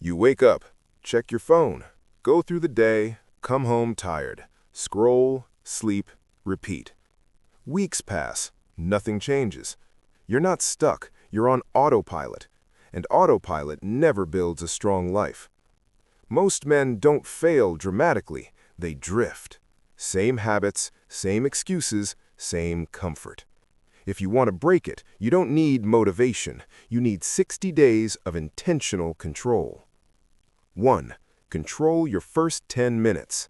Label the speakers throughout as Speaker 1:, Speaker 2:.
Speaker 1: You wake up, check your phone, go through the day, come home tired, scroll, sleep, repeat. Weeks pass, nothing changes. You're not stuck, you're on autopilot. And autopilot never builds a strong life. Most men don't fail dramatically, they drift. Same habits, same excuses, same comfort. If you want to break it, you don't need motivation. You need 60 days of intentional control. 1. Control your first 10 minutes.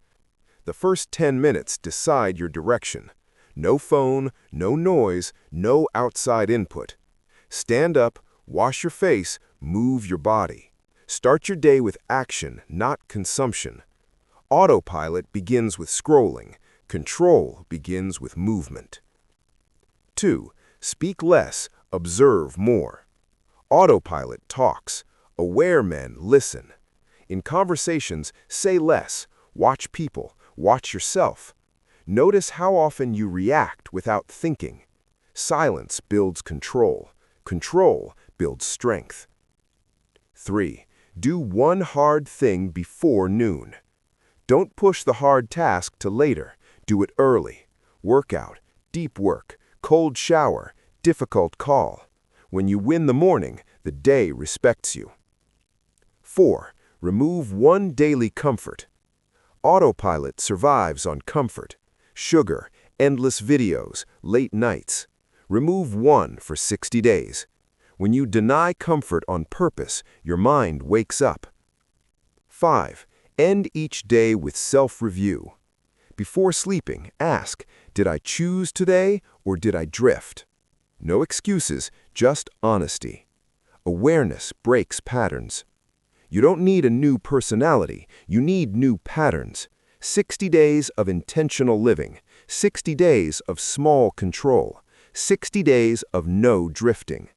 Speaker 1: The first 10 minutes decide your direction. No phone, no noise, no outside input. Stand up, wash your face, move your body. Start your day with action, not consumption. Autopilot begins with scrolling. Control begins with movement. 2. Speak less, observe more. Autopilot talks. Aware men listen. In conversations, say less. Watch people. Watch yourself. Notice how often you react without thinking. Silence builds control. Control builds strength. 3. Do one hard thing before noon. Don't push the hard task to later. Do it early. Workout, deep work, cold shower, difficult call. When you win the morning, the day respects you. 4. Remove one daily comfort. Autopilot survives on comfort. Sugar, endless videos, late nights. Remove one for 60 days. When you deny comfort on purpose, your mind wakes up. 5. End each day with self-review. Before sleeping, ask, did I choose today or did I drift? No excuses, just honesty. Awareness breaks patterns. You don't need a new personality, you need new patterns. 60 days of intentional living, 60 days of small control, 60 days of no drifting.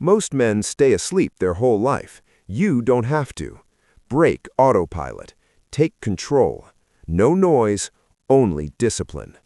Speaker 1: Most men stay asleep their whole life. You don't have to. Break autopilot. Take control. No noise, only discipline.